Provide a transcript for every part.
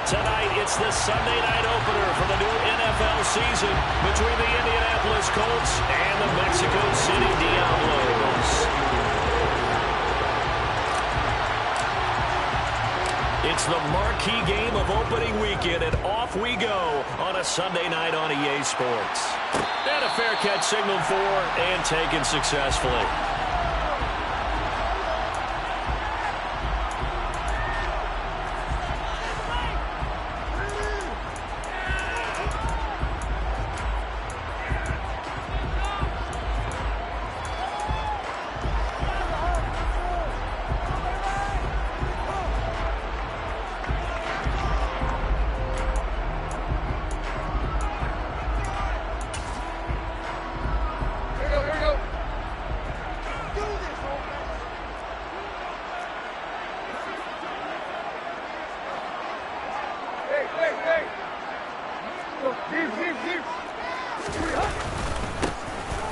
Tonight, it's the Sunday night opener for the new NFL season between the Indianapolis Colts and the Mexico City Diablos. It's the marquee game of opening weekend, and off we go on a Sunday night on EA Sports. And a fair catch signaled for and taken successfully.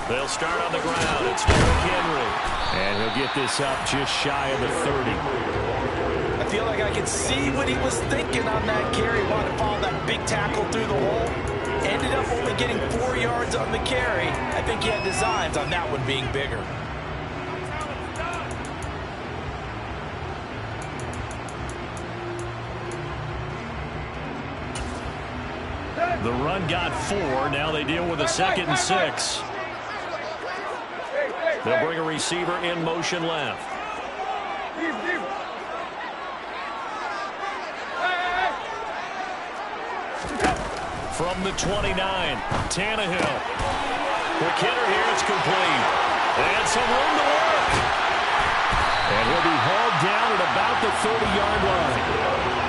They'll start on the ground. It's Derrick Henry. And he'll get this up just shy of the 30. I feel like I can see what he was thinking on that carry. Wanted to follow that big tackle through the hole. Ended up only getting 4 yards on the carry. I think he had designs on that one being bigger. The run got 4. Now they deal with a 2nd and 6. They'll bring a receiver in motion left. From the 29, Tannehill. Quick hitter here, it's complete. And some room to work. And he'll be hauled down at about the 30-yard line.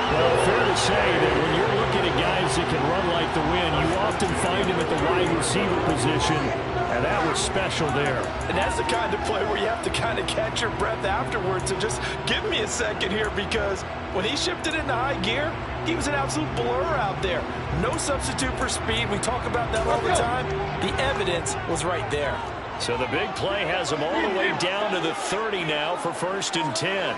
Well, fair to say that when you're looking at guys that can run like the wind, you often find him at the wide receiver position, and that was special there. And that's the kind of play where you have to kind of catch your breath afterwards and just give me a second here, because when he shifted into high gear, he was an absolute blur out there. No substitute for speed. We talk about that all the time. The evidence was right there. So the big play has him all the way down to the 30 now for 1st and 10.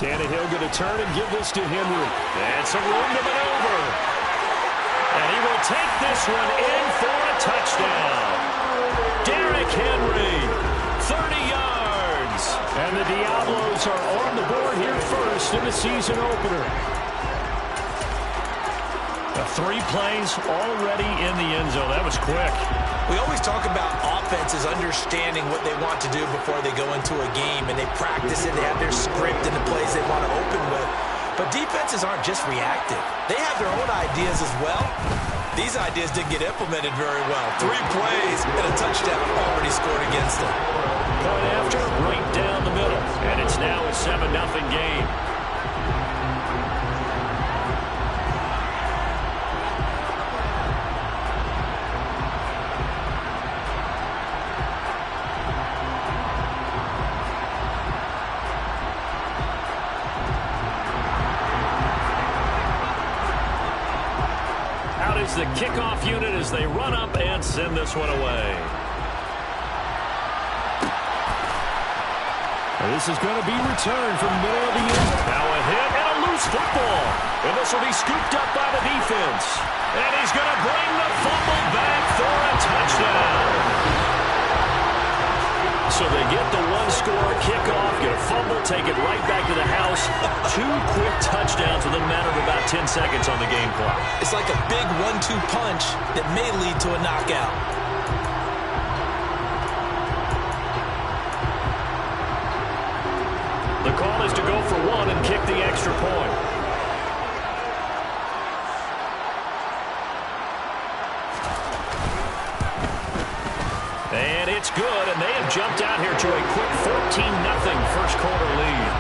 Tannehill going to turn and give this to Henry. And some room to maneuver. And he will take this one in for a touchdown. Derrick Henry, 30 yards. And the Diablos are on the board here first in the season opener. 3 plays already in the end zone. That was quick. We always talk about offenses understanding what they want to do before they go into a game, and they practice it. They have their script and the plays they want to open with. But defenses aren't just reactive. They have their own ideas as well. These ideas didn't get implemented very well. 3 plays and a touchdown already scored against them. Point after, right down the middle. And it's now a 7-0 game. The kickoff unit as they run up and send this one away. And this is going to be returned from the middle of the end. Now a hit and a loose football. And this will be scooped up by the defense. And he's going to bring the fumble back for a touchdown. So they get the 1-score kickoff, get a fumble, take it right back to the house. 2 quick touchdowns within a matter of about 10 seconds on the game clock. It's like a big 1-2 punch that may lead to a knockout. The call is to go for 1 and kick the extra point. And it's good, and they have jumped out here to a quick 14-0 first quarter lead.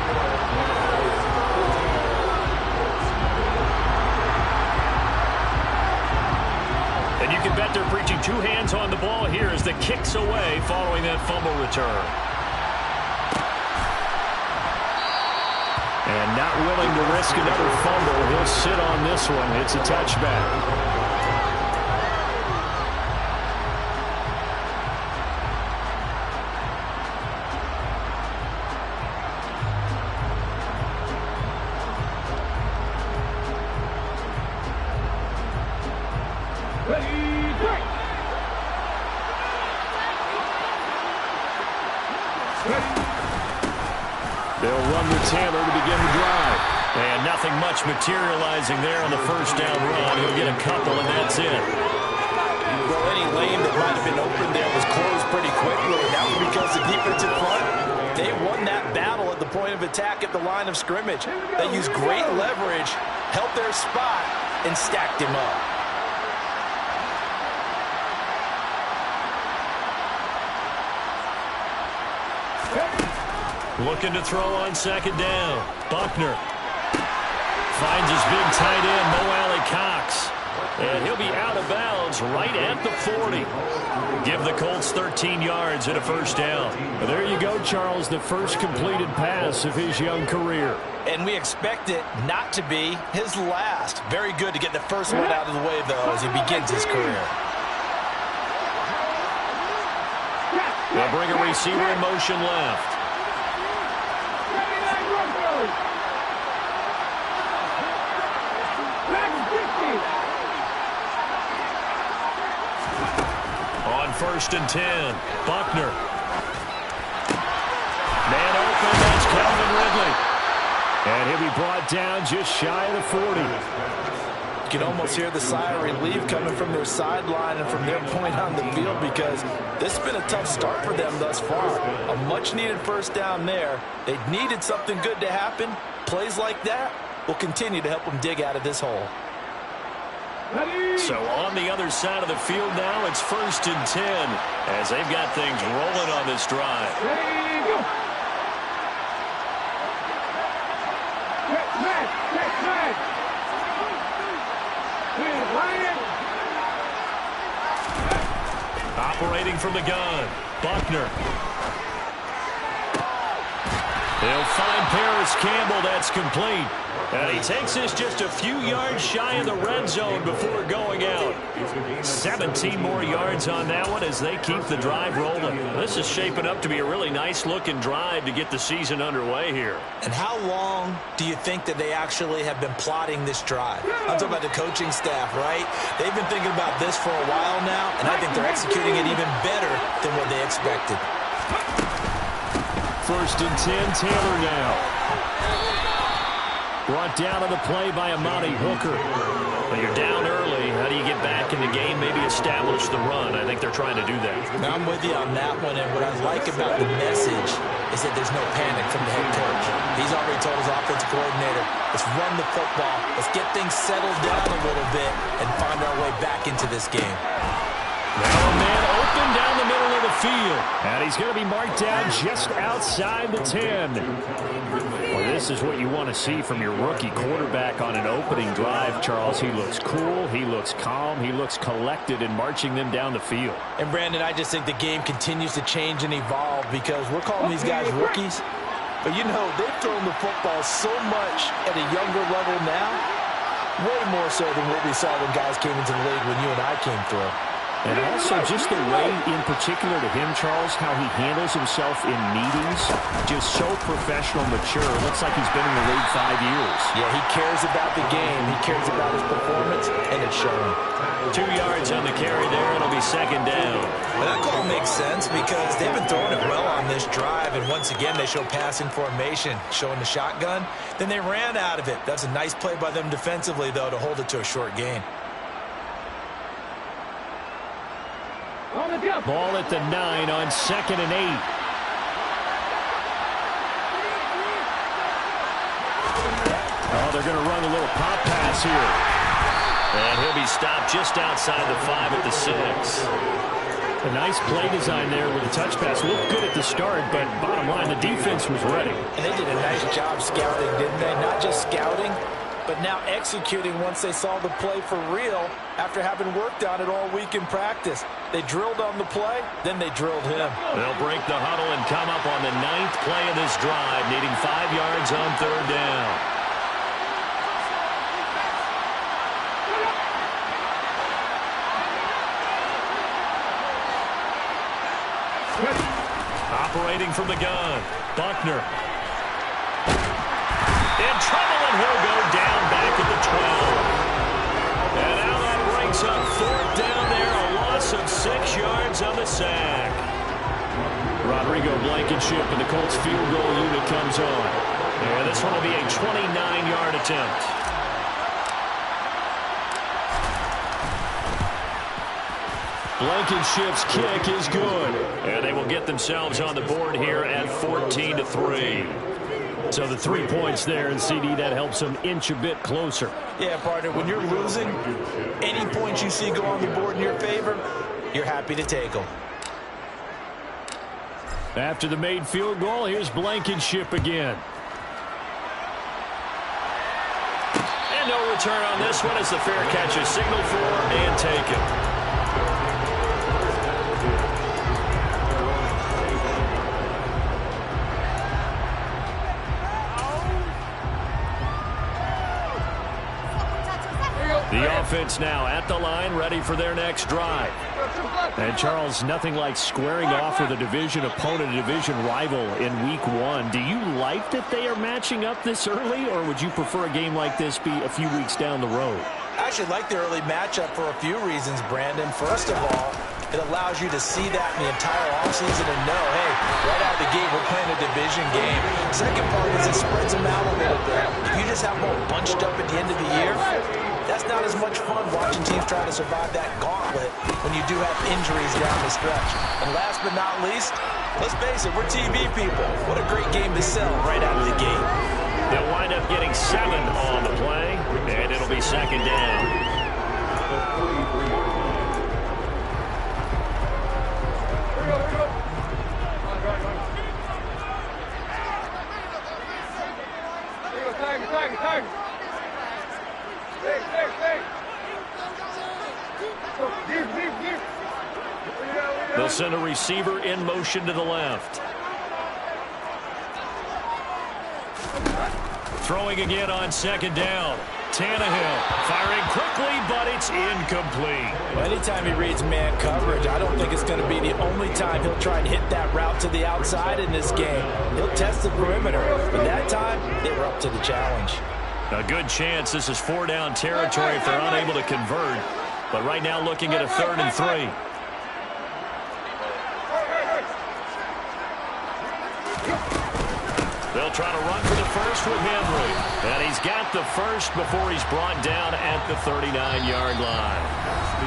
And you can bet they're preaching 2 hands on the ball here as the kick's away following that fumble return. And not willing to risk another fumble, he'll sit on this one. It's a touchback. They'll run with Taylor to begin the drive. And nothing much materializing there on the first down run. He'll get a couple, and that's it. Well, any lane that might have been open there was closed pretty quickly. And that was because the defense in front, they won that battle at the point of attack at the line of scrimmage. They used great leverage, held their spot, and stacked him up. Looking to throw on second down. Buckner finds his big tight end, Mo Alley-Cox. And he'll be out of bounds right at the 40. Give the Colts 13 yards and a first down. Well, there you go, Charles, the first completed pass of his young career. And we expect it not to be his last. Very good to get the first one out of the way, though, as he begins his career. They'll bring a receiver in motion left. On 1st and 10, Buckner. Man open, that's Calvin Ridley. And he'll be brought down just shy of the 40. You can almost hear the sigh of relief coming from their sideline and from their point on the field, because this has been a tough start for them thus far. A much-needed first down there. They needed something good to happen. Plays like that will continue to help them dig out of this hole. So on the other side of the field now, it's 1st and 10 as they've got things rolling on this drive. Operating from the gun, Buckner. They'll find Paris Campbell. That's complete. And he takes this just a few yards shy of the red zone before going out. 17 more yards on that one as they keep the drive rolling. This is shaping up to be a really nice-looking drive to get the season underway here. And how long do you think that they actually have been plotting this drive? I'm talking about the coaching staff, right? They've been thinking about this for a while now, and I think they're executing it even better than what they expected. 1st and 10, Taylor now. Brought down on the play by Amani Hooker. When you're down early, how do you get back in the game, maybe establish the run? I think they're trying to do that. Now, I'm with you on that one, and what I like about the message is that there's no panic from the head coach. He's already told his offensive coordinator, let's run the football, let's get things settled down a little bit, and find our way back into this game. Now a man open down the middle of the field. And he's going to be marked down just outside the 10. Well, this is what you want to see from your rookie quarterback on an opening drive, Charles. He looks cool, he looks calm, he looks collected in marching them down the field. And, Brandon, I just think the game continues to change and evolve because we're calling these guys rookies. But, you know, they've thrown the football so much at a younger level now, way more so than what we saw when guys came into the league when you and I came through. And also just the way, in particular to him, Charles, how he handles himself in meetings, just so professional, mature. Looks like he's been in the league 5 years. Yeah, he cares about the game. He cares about his performance, and it's showing. 2 yards on the carry there. It'll be 2nd down. Well, that call makes sense because they've been throwing it well on this drive, and once again, they show passing formation, showing the shotgun. Then they ran out of it. That's a nice play by them defensively, though, to hold it to a short gain. Ball at the 9 on 2nd and 8. Oh, they're going to run a little pop pass here. And he'll be stopped just outside the 5 at the 6. A nice play design there with a touch pass. Looked good at the start, but bottom line, the defense was ready. And they did a nice job scouting, didn't they? Not just scouting, but now executing once they saw the play for real after having worked on it all week in practice. They drilled on the play, then they drilled him. They'll break the huddle and come up on the 9th play of this drive, needing 5 yards on 3rd down. Operating from the gun, Buckner. In trouble, and he'll go down back at the 12. And now that brings up 4th down there, a loss of 6 yards on the sack. Rodrigo Blankenship, and the Colts field goal unit comes on. And this one will be a 29-yard attempt. Blankenship's kick is good. And they will get themselves on the board here at 14-3. So the 3 points there, and CD, that helps them inch a bit closer. Yeah, partner, when you're losing, any points you see go on the board in your favor, you're happy to take them. After the made field goal, here's Blankenship again. And no return on this one as the fair catch is signaled for and taken. The offense now at the line, ready for their next drive. And, Charles, nothing like squaring off with a division opponent, a division rival in Week 1. Do you like that they are matching up this early, or would you prefer a game like this be a few weeks down the road? I actually like the early matchup for a few reasons, Brandon. First of all, it allows you to see that in the entire offseason and know, hey, right out of the gate, we're playing a division game. Second part is it spreads them out a little bit. If you just have them all bunched up at the end of the year, that's not as much fun watching teams try to survive that gauntlet when you do have injuries down the stretch. And last but not least, let's face it, we're TV people. What a great game to sell right out of the gate. They'll wind up getting 7 on the play, and it'll be second down. They'll send a receiver in motion to the left. Throwing again on second down. Tannehill firing quickly, but it's incomplete. Anytime he reads man coverage, I don't think it's going to be the only time he'll try and hit that route to the outside in this game. He'll test the perimeter, but that time, they were up to the challenge. A good chance this is 4-down territory if they're unable to convert. But right now looking at a 3rd and 3. They'll try to run for the first with Henry. And he's got the first before he's brought down at the 39-yard line.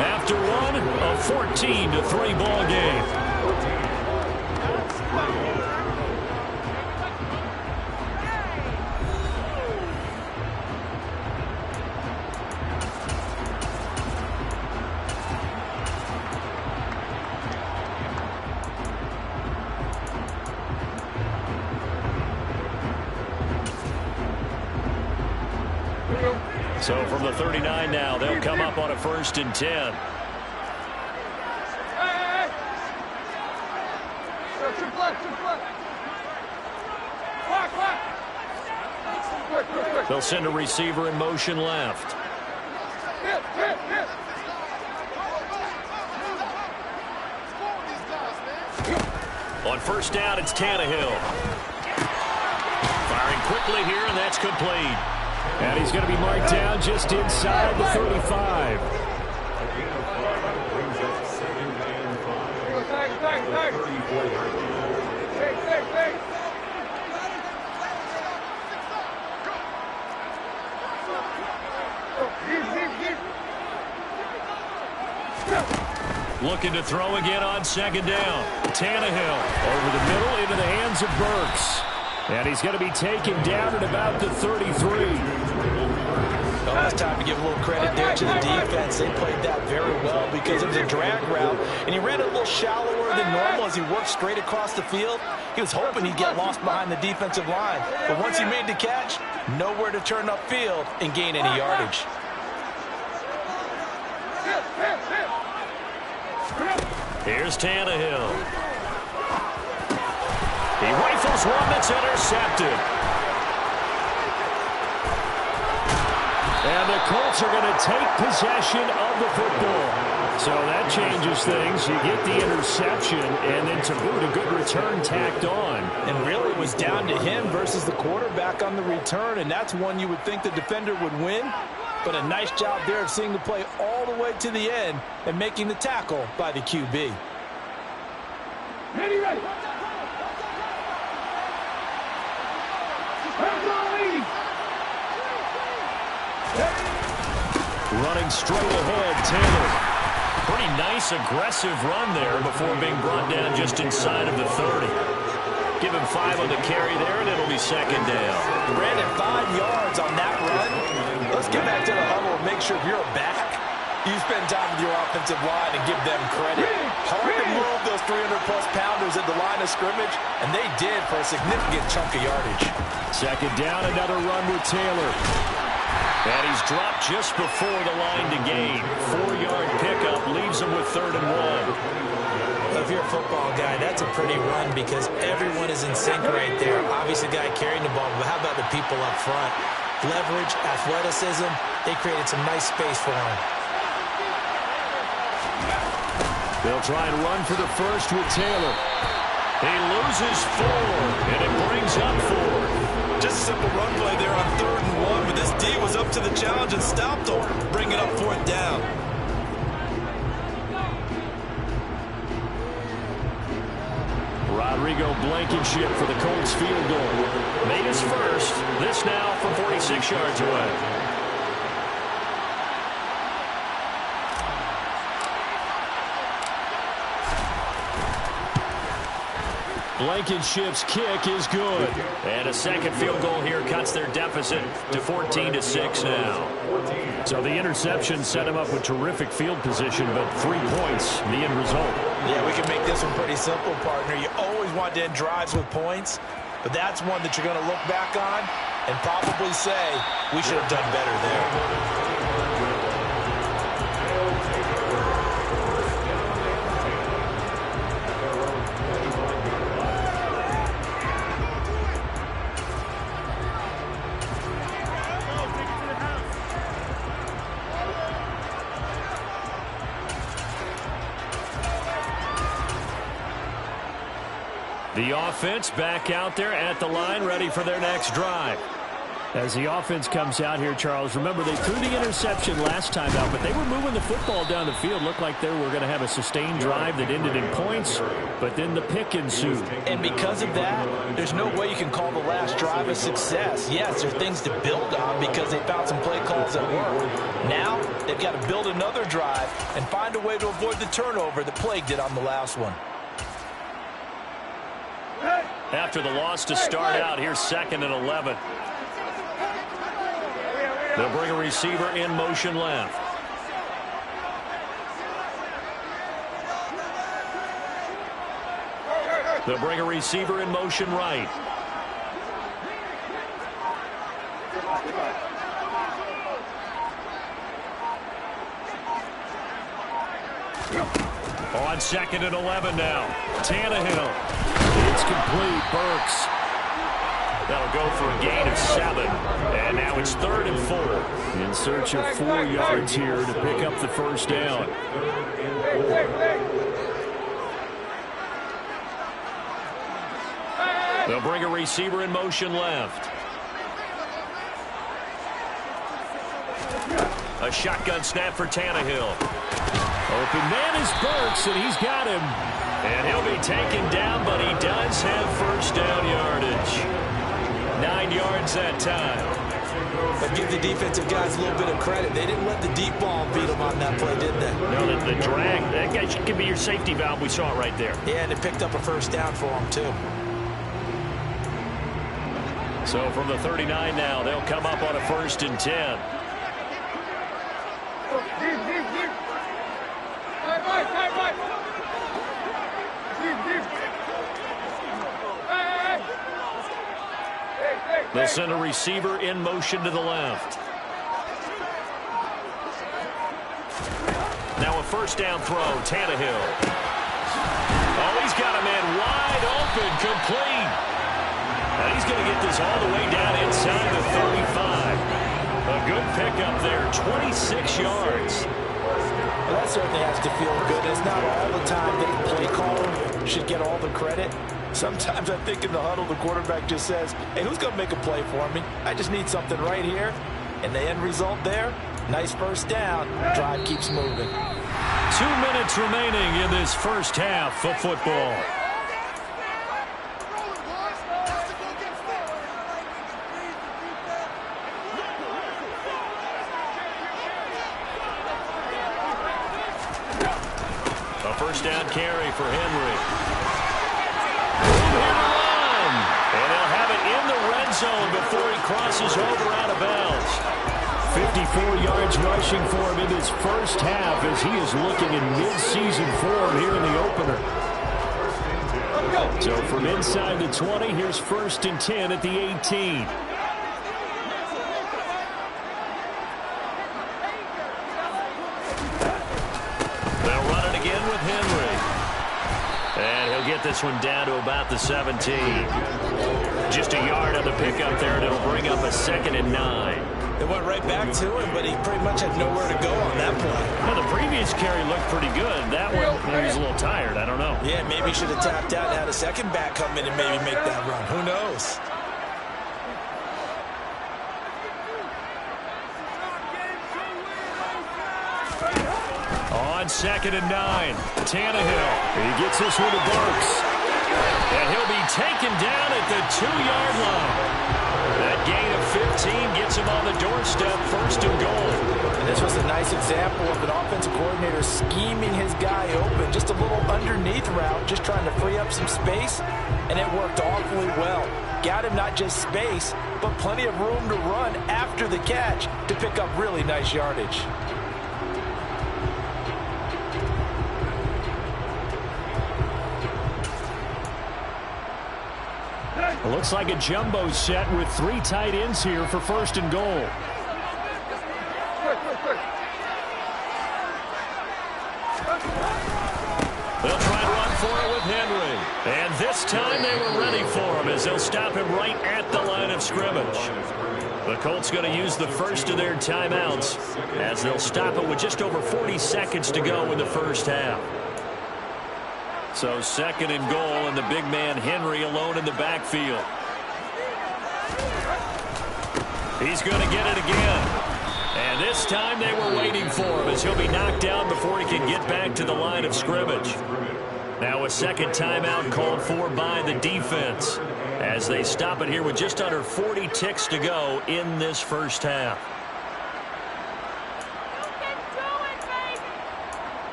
After one, a 14-3 ball game. So from the 39 now, they'll come up on a 1st and 10. They'll send a receiver in motion left. On 1st down, it's Tannehill. Firing quickly here, and that's complete. And he's going to be marked down just inside the 35. Looking to throw again on 2nd down. Tannehill over the middle into the hands of Burks. And he's going to be taken down at about the 33. Well, it's time to give a little credit there to the defense. They played that very well because it was a drag route, and he ran a little shallower than normal as he worked straight across the field. He was hoping he'd get lost behind the defensive line. But once he made the catch, nowhere to turn upfield and gain any yardage. Here's Tannehill. He rifles one that's intercepted. And the Colts are going to take possession of the football. So that changes things. You get the interception, and then to boot, a good return tacked on. And really it was down to him versus the quarterback on the return, and that's one you would think the defender would win. But a nice job there of seeing the play all the way to the end and making the tackle by the QB. Ready. Running straight ahead, Taylor. Pretty nice, aggressive run there before being brought down just inside of the 30. Give him 5 on the carry there, and it'll be second down. Brandon, 5 yards on that run. Let's get back to the huddle and make sure if you're a back, you spend time with your offensive line and give them credit. Hard to move those 300-plus pounders at the line of scrimmage, and they did for a significant chunk of yardage. Second down, another run with Taylor. And he's dropped just before the line to gain. 4-yard pickup leaves him with 3rd and 1. If you're a football guy, that's a pretty run because everyone is in sync right there. Obviously, the guy carrying the ball, but how about the people up front? Leverage, athleticism, they created some nice space for him. They'll try and run for the first with Taylor. He loses 4, and it brings up 4. Just a simple run play there on 3rd and 1, but this D was up to the challenge and stopped him, bringing up 4th down. Rodrigo Blankenship for the Colts field goal. Made his first. This now from 46 yards away. Blankenship's kick is good. And a second field goal here cuts their deficit to 14-6 now. So the interception set him up with terrific field position, but 3 points, the end result. Yeah, we can make this one pretty simple, partner. You always want to end drives with points, but that's one that you're going to look back on and probably say, we should have done better there. The offense back out there at the line, ready for their next drive. As the offense comes out here, Charles, remember they threw the interception last time out, but they were moving the football down the field. Looked like they were going to have a sustained drive that ended in points, but then the pick ensued. And because of that, there's no way you can call the last drive a success. Yes, there's things to build on because they found some play calls that work. Now, they've got to build another drive and find a way to avoid the turnover that plagued it on the last one. After the loss to start out, here's 2nd and 11. They'll bring a receiver in motion left. They'll bring a receiver in motion right. On 2nd and 11 now. Tannehill. It's complete. Burks. That'll go for a gain of 7. And now it's 3rd and 4. In search of 4 yards here to pick up the first down. They'll bring a receiver in motion left. A shotgun snap for Tannehill. Open man is Burks, and he's got him. And he'll be taken down, but he does have first down yardage. 9 yards that time. But give the defensive guys a little bit of credit. They didn't let the deep ball beat them on that play, did they? No, the drag, that guy could be your safety valve. We saw it right there. Yeah, and it picked up a first down for them, too. So from the 39 now, they'll come up on a 1st and 10. They'll send a receiver in motion to the left. Now a first down throw, Tannehill. Oh, he's got a man wide open, complete. And he's going to get this all the way down inside the 35. A good pickup there, 26 yards. Well, that certainly has to feel good. It's not all the time that the play caller should get all the credit. Sometimes I think in the huddle, the quarterback just says, hey, who's going to make a play for me? I just need something right here. And the end result there, nice first down. Drive keeps moving. 2 minutes remaining in this first half of football. first down carry for Henry. And he'll have it in the red zone before he crosses over out of bounds. 54 yards rushing for him in his first half as he is looking in mid-season form here in the opener. So from inside the 20, here's 1st and 10 at the 18. They'll run it again with Henry. And he'll get this one down to about the 17. Just a yard on the pickup there, and it'll bring up a 2nd and 9. They went right back to him, but he pretty much had nowhere to go on that play. Well, the previous carry looked pretty good. That one, he was a little tired. I don't know. Yeah, maybe he should have tapped out and had a second back come in and maybe make that run. Who knows? On 2nd and 9, Tannehill. He gets this one to Burks. And he'll be taken down at the 2-yard line. That gain of 15 gets him on the doorstep, 1st and goal. And this was a nice example of an offensive coordinator scheming his guy open. Just a little underneath route, just trying to free up some space, and it worked awfully well. Got him not just space, but plenty of room to run after the catch to pick up really nice yardage. It looks like a jumbo set with 3 tight ends here for 1st and goal. They'll try to run for it with Henry. And this time they were ready for him as they'll stop him right at the line of scrimmage. The Colts going to use the first of their timeouts as they'll stop it with just over 40 seconds to go in the first half. So 2nd and goal, and the big man Henry alone in the backfield. He's going to get it again. And this time they were waiting for him as he'll be knocked down before he can get back to the line of scrimmage. Now a second timeout called for by the defense as they stop it here with just under 40 ticks to go in this first half.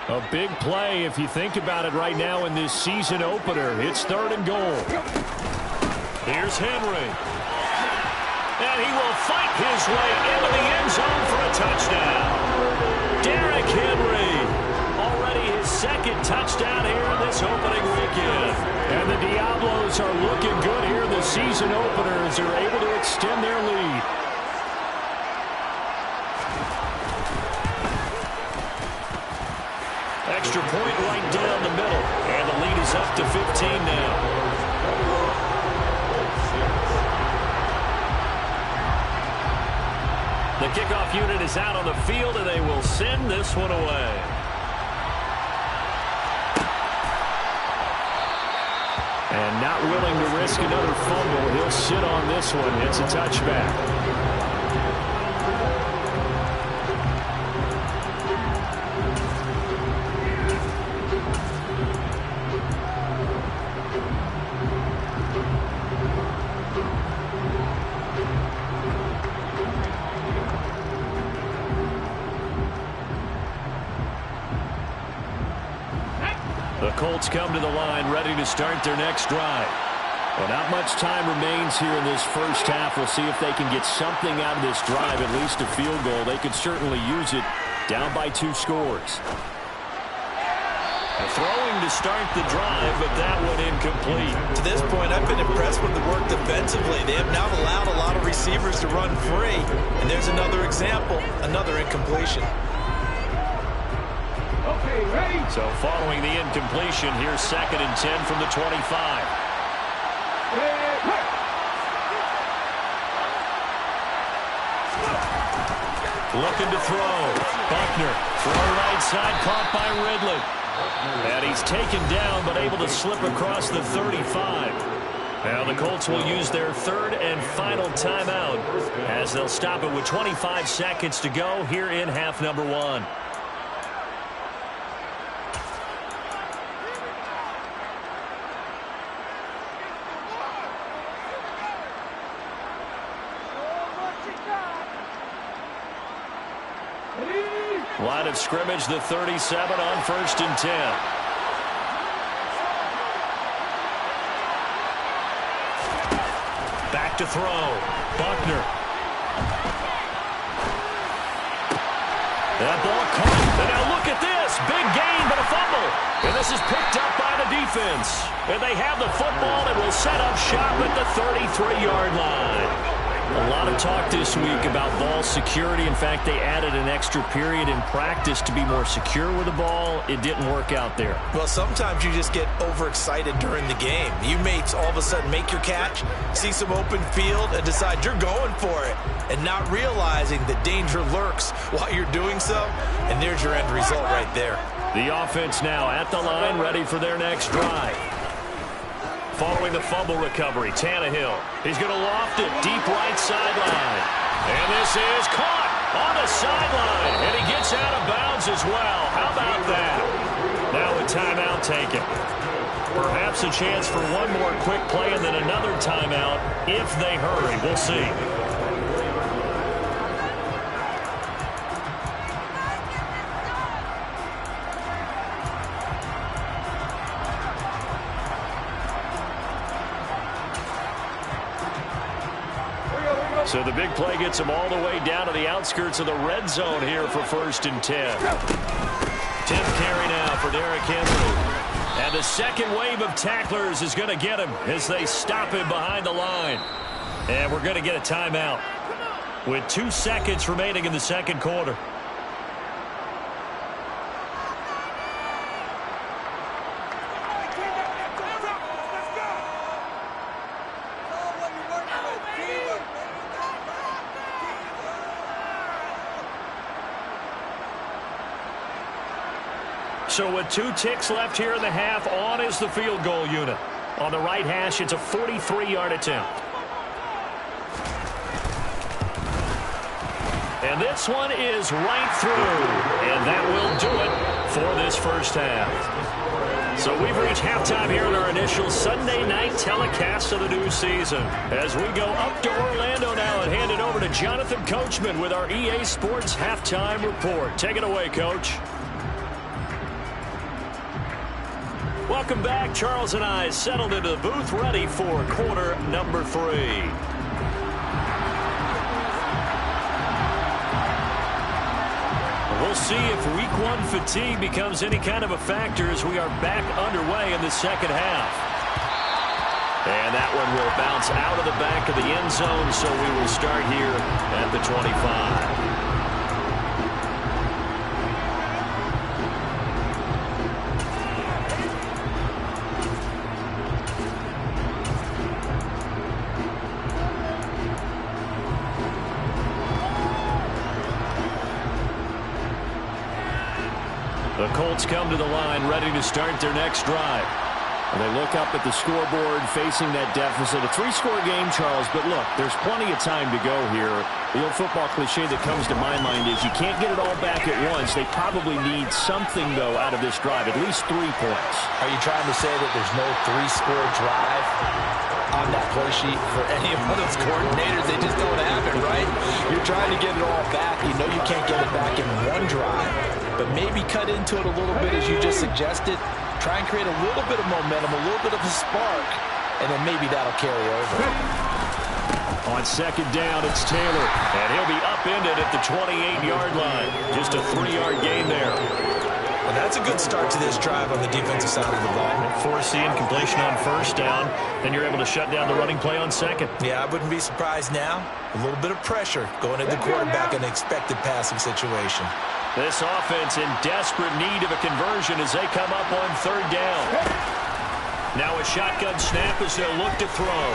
A big play if you think about it right now in this season opener. It's 3rd and goal. Here's Henry. And he will fight his way into the end zone for a touchdown. Derrick Henry. Already his 2nd touchdown here in this opening weekend. And the Diablos are looking good here in the season opener as they're able to extend their lead. Extra point right down the middle. And the lead is up to 15 now. The kickoff unit is out on the field, and they will send this one away. And not willing to risk another fumble, he'll sit on this one. It's a touchback. The Colts come to the line ready to start their next drive. Well, not much time remains here in this first half. We'll see if they can get something out of this drive, at least a field goal. They could certainly use it down by 2 scores. Throwing to start the drive, but that one incomplete. To this point, I've been impressed with the work defensively. They have now allowed a lot of receivers to run free. And there's another example, another incompletion. Okay, ready. So following the incompletion, here's 2nd and 10 from the 25. Looking to throw. Buckner. Throw right side, caught by Ridley. And he's taken down, but able to slip across the 35. Now the Colts will use their 3rd and final timeout as they'll stop it with 25 seconds to go here in half number 1. Line of scrimmage, the 37 on 1st and 10. Back to throw. Buckner. That ball caught. And now look at this. Big gain, but a fumble. And this is picked up by the defense. And they have the football and will set up shop at the 33-yard line. A lot of talk this week about ball security. In fact, they added an extra period in practice to be more secure with the ball. It didn't work out there. Well, sometimes you just get overexcited during the game. You may all of a sudden make your catch, see some open field, and decide you're going for it, and not realizing that danger lurks while you're doing so, and there's your end result right there. The offense now at the line, ready for their next drive. Following the fumble recovery, Tannehill. He's going to loft it deep right sideline. And this is caught on the sideline. And he gets out of bounds as well. How about that? Now a timeout taken. Perhaps a chance for one more quick play and then another timeout if they hurry. We'll see. So the big play gets them all the way down to the outskirts of the red zone here for 1st and 10. 10th carry now for Derrick Henry. And the second wave of tacklers is going to get him as they stop him behind the line. And we're going to get a timeout with 2 seconds remaining in the second quarter. So with 2 ticks left here in the half, on is the field goal unit. On the right hash, it's a 43-yard attempt. And this one is right through. And that will do it for this first half. So we've reached halftime here in our initial Sunday night telecast of the new season. As we go up to Orlando now and hand it over to Jonathan Coachman with our EA Sports Halftime Report. Take it away, Coach. Welcome back. Charles and I settled into the booth ready for quarter number 3. We'll see if week 1 fatigue becomes any kind of a factor as we are back underway in the second half. And that one will bounce out of the back of the end zone, so we will start here at the 25. The Colts come to the line ready to start their next drive. And they look up at the scoreboard facing that deficit. A 3-score game, Charles, but look, there's plenty of time to go here. The old football cliche that comes to my mind is you can't get it all back at once. They probably need something, though, out of this drive, at least 3 points. Are you trying to say that there's no 3-score drive on that play sheet for any of those coordinators? They just don't have it, right? You're trying to get it all back. You know you can't get it back in one drive. But maybe cut into it a little bit as you just suggested. Try and create a little bit of momentum, a little bit of a spark, and then maybe that'll carry over. On second down, it's Taylor, and he'll be upended at the 28-yard line. Just a 3-yard gain there. Well, that's a good start to this drive on the defensive side of the ball. Forcing completion on first down, then you're able to shut down the running play on second. Yeah, I wouldn't be surprised now. A little bit of pressure going at the quarterback in an expected passing situation. This offense in desperate need of a conversion as they come up on third down. Now a shotgun snap as they'll look to throw.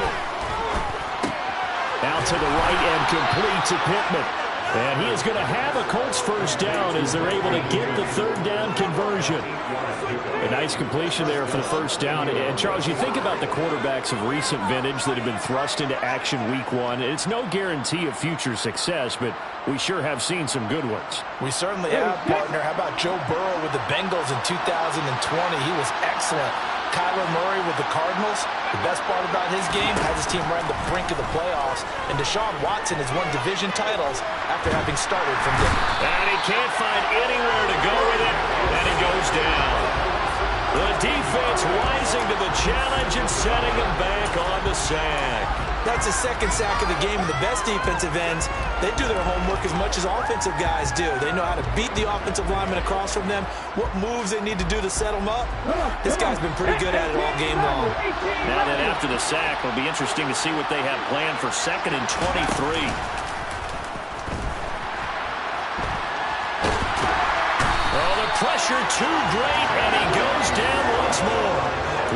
Out to the right and complete to Pittman. And he is going to have a Colts first down as they're able to get the third down conversion. A nice completion there for the first down. And, Charles, you think about the quarterbacks of recent vintage that have been thrust into action week 1. It's no guarantee of future success, but we sure have seen some good ones. We certainly have, partner. How about Joe Burrow with the Bengals in 2020? He was excellent Kyler Murray with the Cardinals, the best part about his game has his team right on the brink of the playoffs, and Deshaun Watson has won division titles after having started from there. And he can't find anywhere to go with it, and he goes down. The defense rising to the challenge and setting him back on the sack. That's the second sack of the game, and the best defensive ends, they do their homework as much as offensive guys do. They know how to beat the offensive lineman across from them, what moves they need to do to set them up. This guy's been pretty good at it all game long. Now that after the sack, it'll be interesting to see what they have planned for 2nd and 23. Pressure too great, and he goes down once more.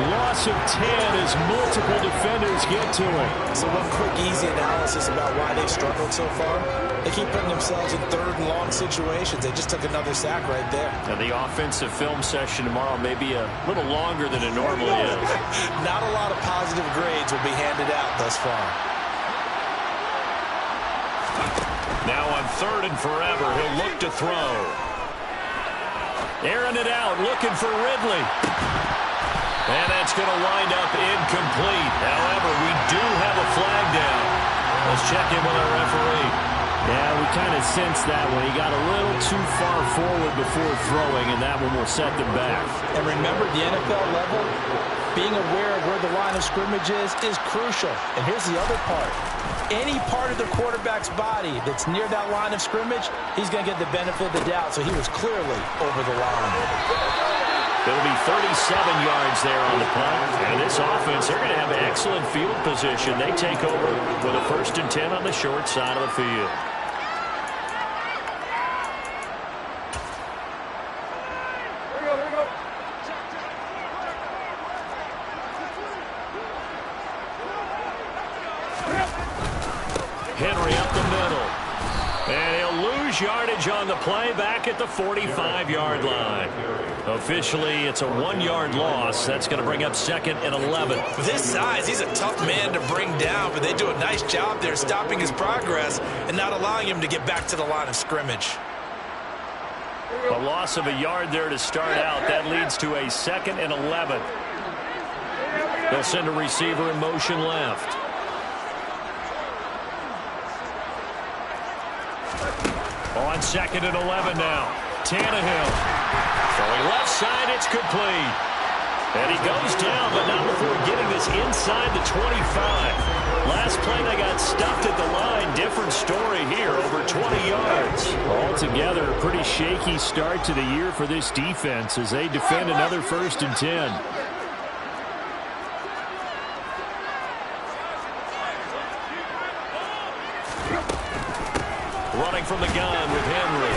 Loss of 10 as multiple defenders get to him. So one quick, easy analysis about why they've struggled so far. They keep putting themselves in 3rd and long situations. They just took another sack right there. Now the offensive film session tomorrow may be a little longer than it normally is. Not a lot of positive grades will be handed out thus far. Now on 3rd and forever, he'll look to throw. Airing it out, looking for Ridley. And that's going to wind up incomplete. However, we do have a flag down. Let's check in with our referee. Yeah, we kind of sensed that one. He got a little too far forward before throwing, and that one will set them back. And remember, the NFL level, being aware of where the line of scrimmage is crucial. And here's the other part. Any part of the quarterback's body that's near that line of scrimmage, he's going to get the benefit of the doubt. So he was clearly over the line. It'll be 37 yards there on the punt. And this offense, they're going to have excellent field position. They take over with a 1st and 10 on the short side of the field. Henry up the middle. And he'll lose yardage on the play back at the 45-yard line. Officially, it's a 1-yard loss. That's going to bring up 2nd and 11. With his size, he's a tough man to bring down, but they do a nice job there stopping his progress and not allowing him to get back to the line of scrimmage. A loss of a yard there to start out. That leads to a 2nd and 11. They'll send a receiver in motion left. On 2nd and 11 now. Tannehill. Throwing left side, it's complete. And he goes down, but not before getting this inside the 25. Last play, they got stuffed at the line. Different story here, over 20 yards. Altogether, a pretty shaky start to the year for this defense as they defend another 1st and 10. Running from the gun with Henry.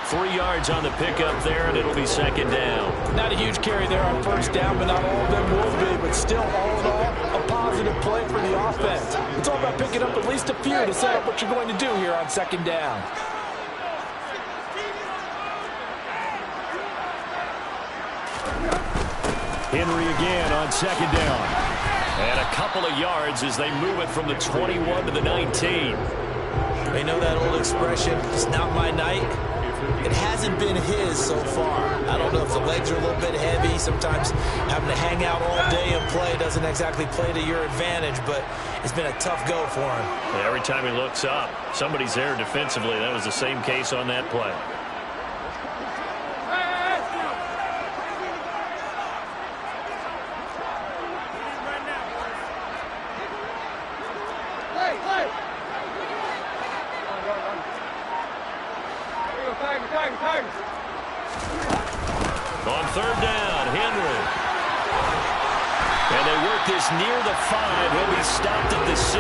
3 yards on the pickup there, and it'll be 2nd down. Not a huge carry there on 1st down, but not all of them will be. But still, all in all, a positive play for the offense. It's all about picking up at least a few to set up what you're going to do here on 2nd down. Henry again on 2nd down. And a couple of yards as they move it from the 21 to the 19. They know that old expression, it's not my night. It hasn't been his so far. I don't know if the legs are a little bit heavy. Sometimes having to hang out all day and play doesn't exactly play to your advantage, but it's been a tough go for him. And every time he looks up, somebody's there defensively. That was the same case on that play. On 3rd down, Henry. And they work this near the 5. He'll be stopped at the 6.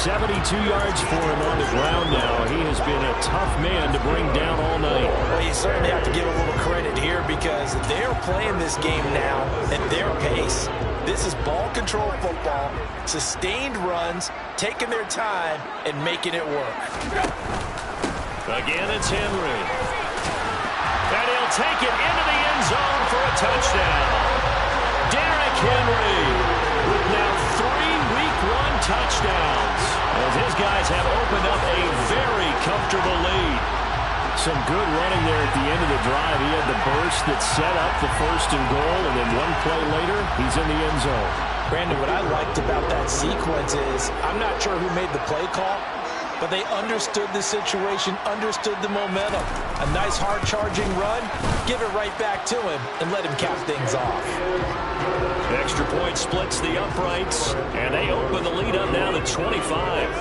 72 yards for him on the ground now. He has been a tough man to bring down all night. Well, you certainly have to give a little credit here because they're playing this game now at their pace. This is ball control football, sustained runs, taking their time, and making it work. Again, it's Henry. And he'll take it into the end zone for a touchdown. Derrick Henry with now 3 Week 1 touchdowns. As his guys have opened up a very comfortable lead. Some good running there at the end of the drive. He had the burst that set up the 1st and goal, and then one play later, he's in the end zone. Brandon, what I liked about that sequence is I'm not sure who made the play call, but they understood the situation, understood the momentum. A nice hard-charging run, give it right back to him, and let him cap things off. Extra point splits the uprights, and they open the lead up now to 25.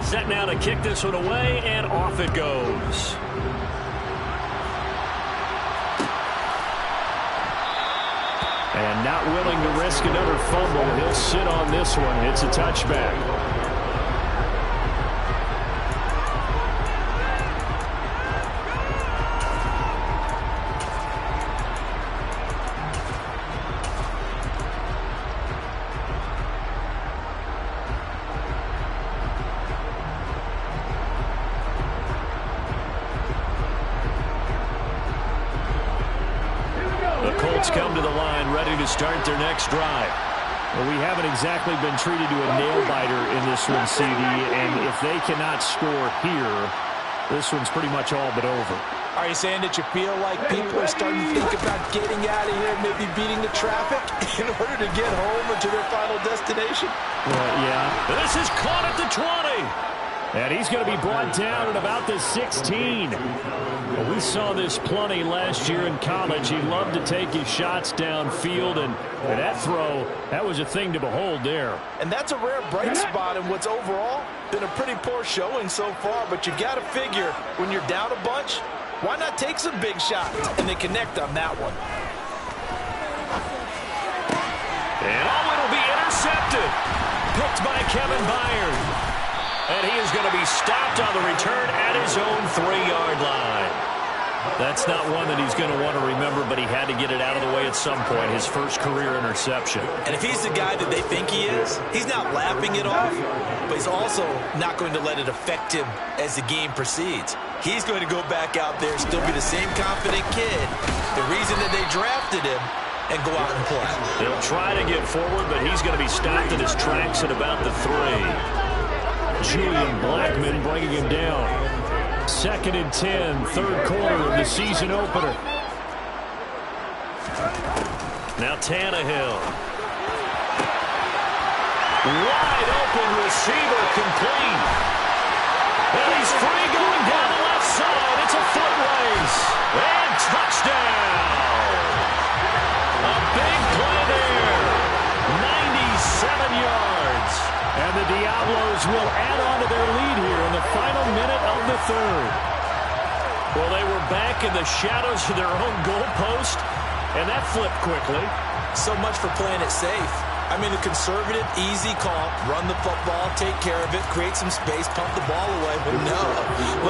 Set now to kick this one away, and off it goes. And not willing to risk another fumble. He'll sit on this one. It's a touchback. Come to the line, ready to start their next drive. Well, we haven't exactly been treated to a nail-biter in this one, CD, and if they cannot score here, this one's pretty much all but over. Are you saying that you feel like people are starting to think about getting out of here, maybe beating the traffic in order to get home or to their final destination? Yeah. This is caught at the 20. And he's going to be brought down at about the 16. Well, we saw this plenty last year in college. He loved to take his shots downfield, and that throw, that was a thing to behold there. And that's a rare bright spot in what's overall been a pretty poor showing so far. But you've got to figure when you're down a bunch, why not take some big shots? And they connect on that one. And it'll be intercepted. Picked by Kevin Byard. And he is going to be stopped on the return at his own 3-yard line. That's not one that he's going to want to remember, but he had to get it out of the way at some point, his first career interception. And if he's the guy that they think he is, he's not laughing it off, but he's also not going to let it affect him as the game proceeds. He's going to go back out there, still be the same confident kid, the reason that they drafted him, and go out and play. They'll try to get forward, but he's going to be stopped in his tracks at about the 3. Julian Blackman bringing him down. 2nd and 10, third quarter of the season opener. Now Tannehill. Wide open receiver complete. And he's free going down the left side. It's a foot race. And touchdown. A big play there. 97 yards. And the Diablos will add on to their lead here in the final minute of the third. Well, they were back in the shadows of their own goalpost, and that flipped quickly. So much for playing it safe. I mean, the conservative, easy call, run the football, take care of it, create some space, pump the ball away. But no,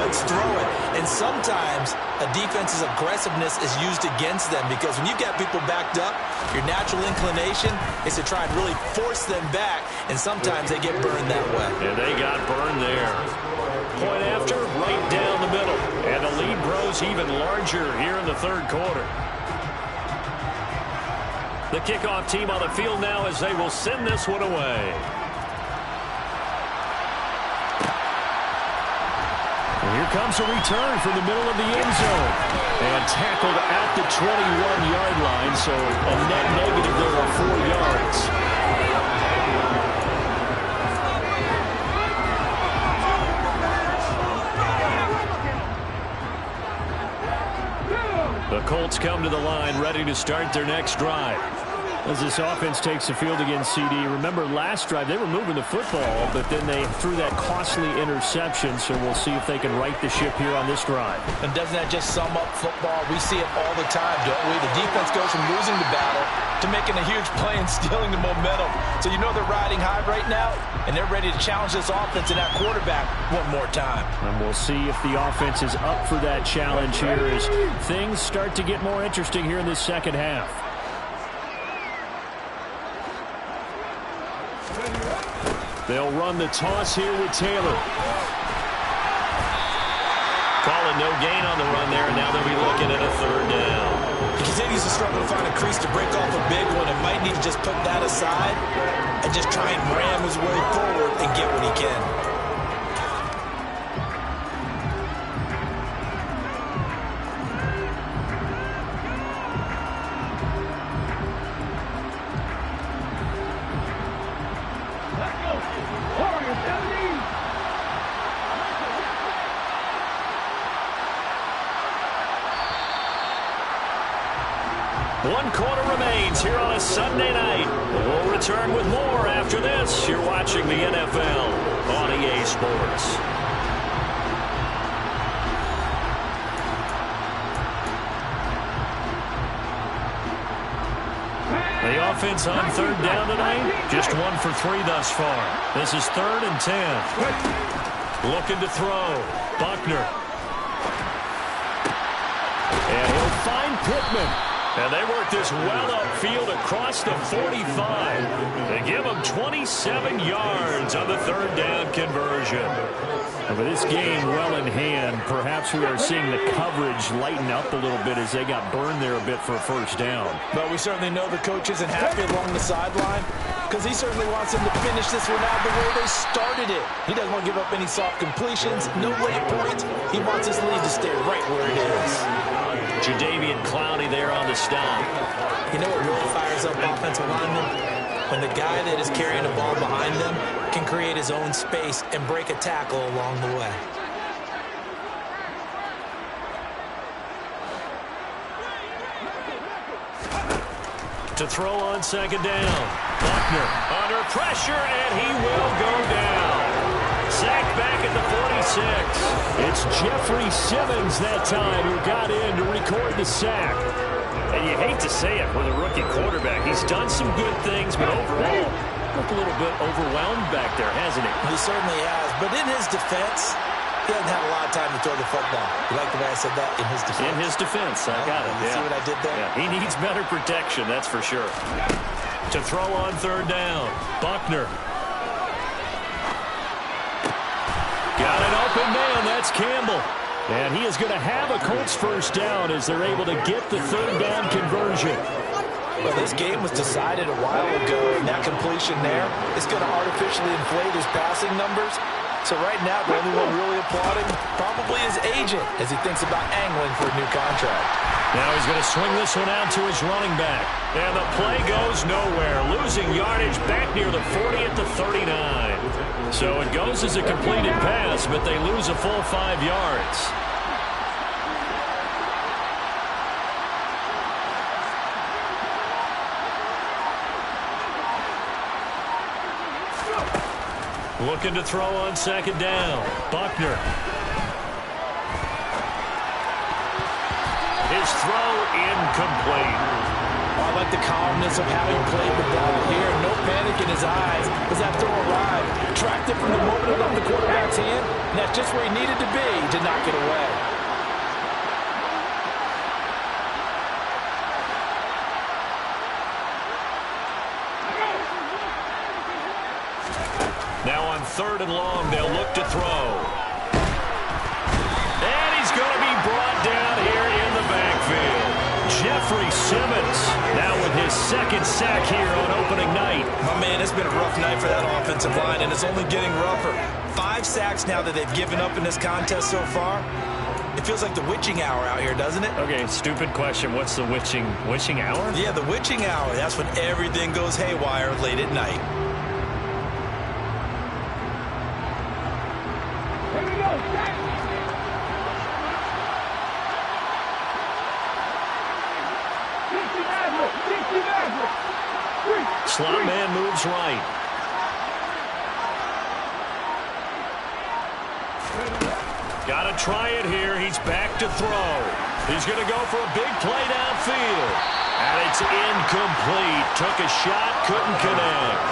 let's throw it. And sometimes a defense's aggressiveness is used against them because when you've got people backed up, your natural inclination is to try and really force them back, and sometimes they get burned that way. And they got burned there. Point after, right down the middle. And the lead grows even larger here in the third quarter. The kickoff team on the field now as they will send this one away. And here comes a return from the middle of the end zone. And tackled at the 21-yard line, so a net negative there of 4 yards. The Colts come to the line, ready to start their next drive. As this offense takes the field against CD, remember last drive they were moving the football, but then they threw that costly interception, so we'll see if they can right the ship here on this drive. And doesn't that just sum up football? We see it all the time, don't we? The defense goes from losing the battle to making a huge play and stealing the momentum. So you know they're riding high right now, and they're ready to challenge this offense and that quarterback one more time. And we'll see if the offense is up for that challenge here as things start to get more interesting here in this second half. They'll run the toss here with Taylor. Calling no gain on the run there, and now they'll be looking at a third down. He continues to struggle to find a crease to break off a big one, and might need to just put that aside and just try and ram his way forward and get what he can. One quarter remains here on a Sunday night. We'll return with more after this. You're watching the NFL on EA Sports. The offense on third down tonight, just 1 for 3 thus far. This is 3rd and 10. Looking to throw. Buckner. And he'll find Pittman. And they work this well upfield across the 45. They give them 27 yards on the third down conversion. With this game well in hand, perhaps we are seeing the coverage lighten up a little bit as they got burned there a bit for a first down. But we certainly know the coach isn't happy along the sideline because he certainly wants them to finish this one out the way they started it. He doesn't want to give up any soft completions, no late points. He wants his lead to stay right where it is. Jadeveon Clowney there on the stop. You know what really fires up offensive linemen? When the guy that is carrying the ball behind them can create his own space and break a tackle along the way. To throw on second down. Buckner under pressure, and he will go down. Sacked back at the 46. It's Jeffrey Simmons that time who got in to record the sack. And you hate to say it with a rookie quarterback. He's done some good things, but overall, looked a little bit overwhelmed back there, hasn't he? He certainly has. But in his defense, he hasn't had a lot of time to throw the football. You like the way I said that? In his defense. In his defense. I got it. You see what I did there? Yeah, he needs better protection, that's for sure. To throw on third down. Buckner. Got an open man. That's Campbell. And he is going to have a Colts first down as they're able to get the third down conversion. Well, this game was decided a while ago, and that completion there is going to artificially inflate his passing numbers. So right now, the only one really applauding probably his agent as he thinks about angling for a new contract. Now he's going to swing this one out to his running back. And the play goes nowhere. Losing yardage back near the 40 at the 39. So it goes as a completed pass, but they lose a full 5 yards. Looking to throw on second down. Buckner. His throw incomplete. Oh, I like the calmness of how he played the ball here. No panic in his eyes as that throw arrived. Tracked it from the moment it left the quarterback's hand, and that's just where he needed to be to knock it away. Now on third and long, they'll look to throw. And he's going to be brought down here in the backfield. Jeffrey Simmons now with his second sack here on opening night. My man, it's been a rough night for that offensive line, and it's only getting rougher. 5 sacks now that they've given up in this contest so far. It feels like the witching hour out here, doesn't it? Okay, stupid question. What's the witching hour? Yeah, the witching hour. That's when everything goes haywire late at night. Slot man moves right. Got to try it here. He's back to throw. He's going to go for a big play downfield. And it's incomplete. Took a shot, couldn't connect.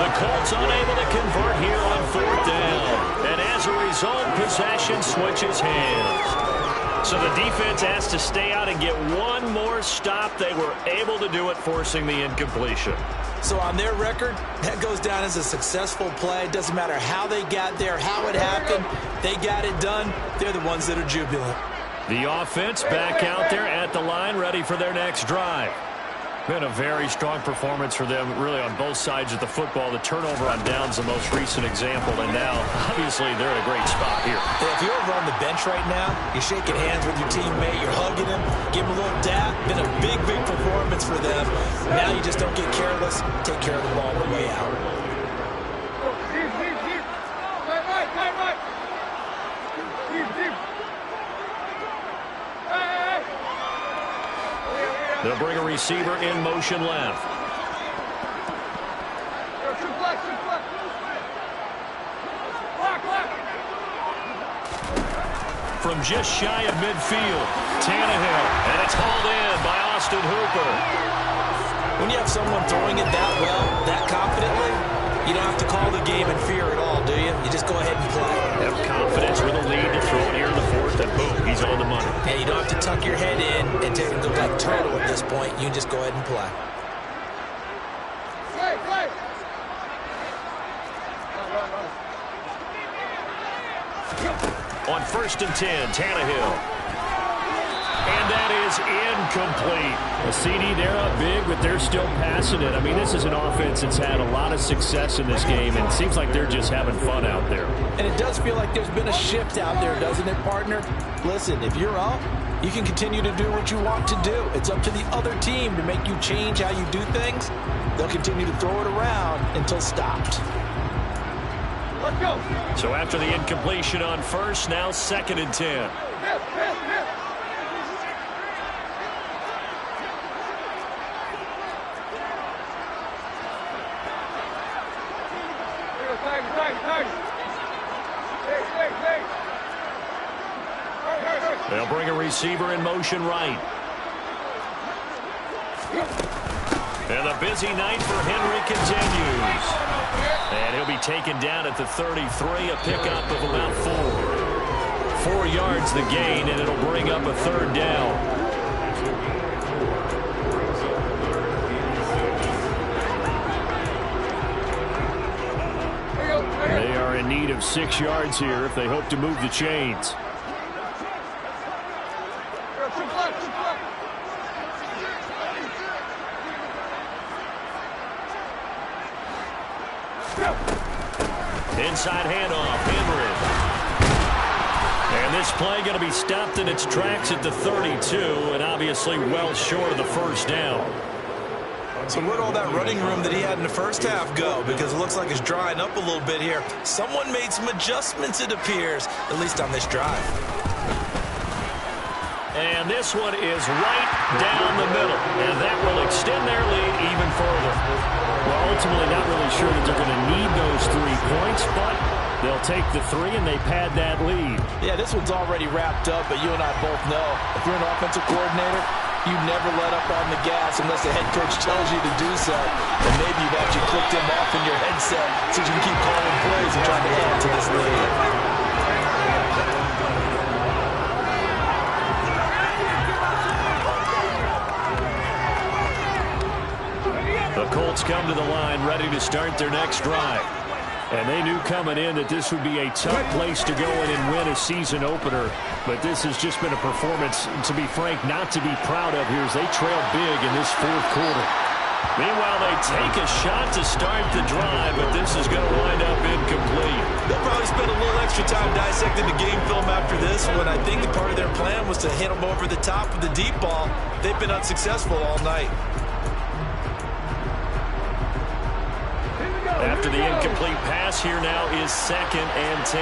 The Colts unable to convert here on fourth down. And as a result, possession switches hands. So the defense has to stay out and get one more stop. They were able to do it, forcing the incompletion. So on their record, that goes down as a successful play. It doesn't matter how they got there, how it happened. They got it done. They're the ones that are jubilant. The offense back out there at the line, ready for their next drive. Been a very strong performance for them, really, on both sides of the football. The turnover on downs, the most recent example, and now, obviously, they're in a great spot here. Yeah, if you're over on the bench right now, you're shaking hands with your teammate, you're hugging him, give him a little dap. Been a big, big performance for them. Now you just don't get careless. Take care of the ball on the way out. They'll bring a receiver in motion left. From just shy of midfield, Tannehill, and it's hauled in by Austin Hooper. When you have someone throwing it that well, that confidently, you don't have to call the game in fear at all, do you? You just go ahead and play. Have confidence with a lead to throw it here in the fourth, and boom, he's on the money. Yeah, you don't have to tuck your head in and take a look like turtle at this point. You can just go ahead and play. On 1st and 10, Tannehill. And that is incomplete. A CD, they're up big, but they're still passing it. I mean, this is an offense that's had a lot of success in this game, and it seems like they're just having fun out there. And it does feel like there's been a shift out there, doesn't it, partner? Listen, if you're up, you can continue to do what you want to do. It's up to the other team to make you change how you do things. They'll continue to throw it around until stopped. Let's go. So after the incompletion on 1st, now 2nd and 10. They'll bring a receiver in motion right. And the busy night for Henry continues. And he'll be taken down at the 33, a pickup of about 4. 4 yards the gain, and it'll bring up a 3rd down. They are in need of 6 yards here if they hope to move the chains. Inside handoff, Henry. And this play going to be stopped in its tracks at the 32, and obviously well short of the 1st down. So where'd all that running room that he had in the first half go? Because it looks like it's drying up a little bit here. Someone made some adjustments, it appears, at least on this drive. And this one is right down the middle, and that will extend their lead even further. Well, ultimately not really sure that they're going to need those 3 points, but they'll take the 3 and they pad that lead. Yeah, this one's already wrapped up, but you and I both know if you're an offensive coordinator, you never let up on the gas unless the head coach tells you to do so. And maybe you've actually clicked him off in your headset so you can keep calling plays and trying to add to this lead. The Colts come to the line ready to start their next drive. And they knew coming in that this would be a tough place to go in and win a season opener. But this has just been a performance, to be frank, not to be proud of here as they trail big in this 4th quarter. Meanwhile, they take a shot to start the drive, but this is going to wind up incomplete. They'll probably spend a little extra time dissecting the game film after this one. I think that part of their plan was to hit them over the top with the deep ball. They've been unsuccessful all night. After the incomplete pass, here now is 2nd and 10.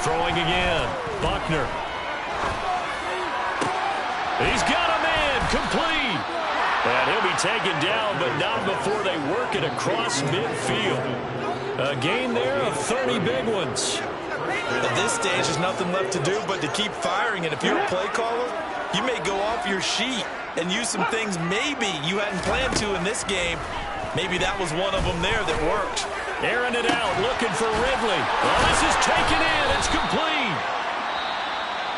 Throwing again. Buckner. He's got a man complete. And he'll be taken down, but not before they work it across midfield. A gain there of 30 big ones. At this stage, there's nothing left to do but to keep firing. And if you're a play caller, you may go off your sheet and use some things maybe you hadn't planned to in this game. Maybe that was one of them there that worked. Airing it out, looking for Ridley. Well, this is taken in. It's complete.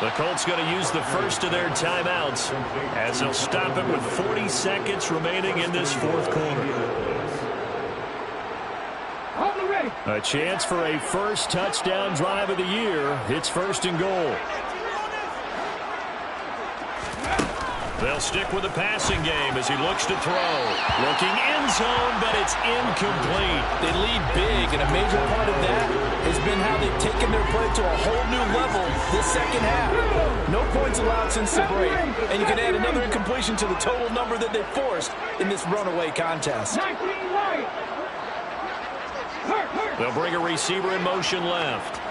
The Colts going to use the first of their timeouts as they'll stop it with 40 seconds remaining in this fourth quarter. A chance for a first touchdown drive of the year. It's 1st and goal. They'll stick with the passing game as he looks to throw. Looking end zone, but it's incomplete. They lead big, and a major part of that has been how they've taken their play to a whole new level this second half. No points allowed since the break, and you can add another incompletion to the total number that they forced in this runaway contest. They'll bring a receiver in motion left.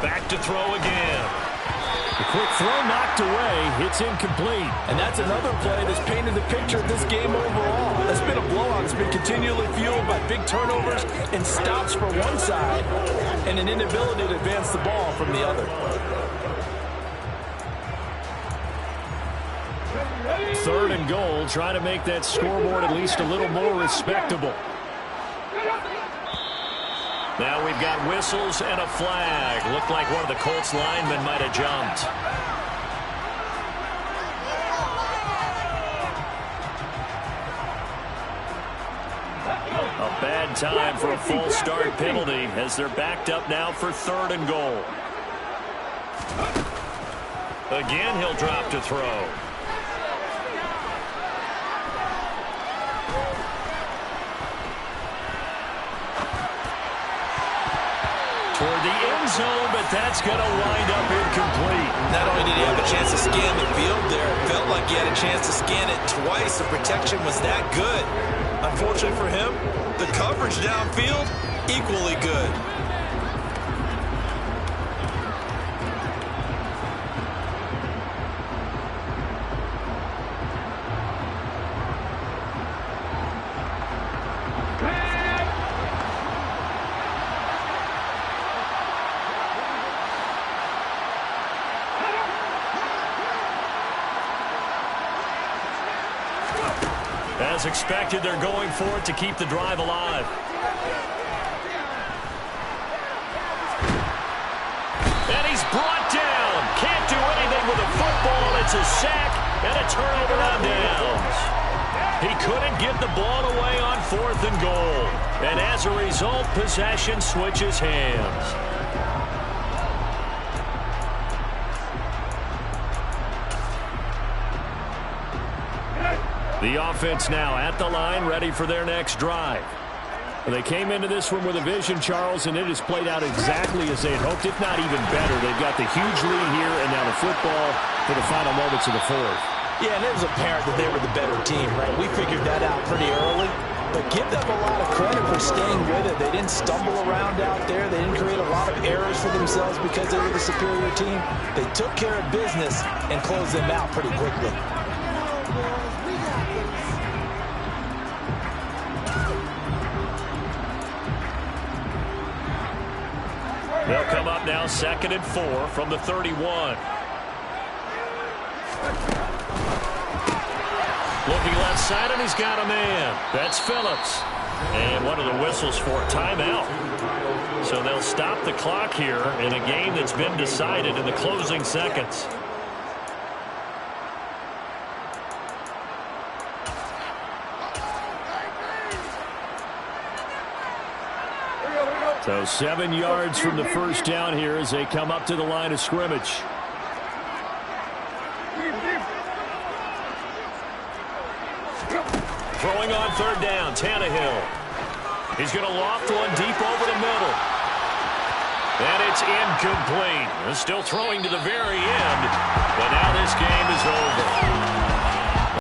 Back to throw again. The quick throw knocked away. It's incomplete. And that's another play that's painted the picture of this game overall. It's been a blowout. It's been continually fueled by big turnovers and stops for one side and an inability to advance the ball from the other. 3rd and goal, trying to make that scoreboard at least a little more respectable. Now we've got whistles and a flag. Looked like one of the Colts linemen might have jumped. A bad time for a false start penalty as they're backed up now for 3rd and goal. Again, he'll drop to throw. Toward the end zone, but that's going to wind up incomplete. Not only did he have a chance to scan the field there, it felt like he had a chance to scan it twice. The protection was that good. Unfortunately for him, the coverage downfield, equally good. As expected, they're going for it to keep the drive alive. And he's brought down. Can't do anything with the football. It's a sack and a turnover on downs. He couldn't get the ball away on 4th and goal. And as a result, possession switches hands. The offense now at the line, ready for their next drive. They came into this one with a vision, Charles, and it has played out exactly as they had hoped, if not even better. They've got the huge lead here, and now the football for the final moments of the 4th. Yeah, and it was apparent that they were the better team, right? We figured that out pretty early. But give them a lot of credit for staying with it. They didn't stumble around out there. They didn't create a lot of errors for themselves because they were the superior team. They took care of business and closed them out pretty quickly. They'll come up now 2nd and 4 from the 31. Looking left side, and he's got a man. That's Phillips. And one of the whistles for timeout. So they'll stop the clock here in a game that's been decided in the closing seconds. So 7 yards from the first down here as they come up to the line of scrimmage. Throwing on 3rd down, Tannehill. He's going to loft one deep over the middle. And it's incomplete. Still throwing to the very end, but now this game is over.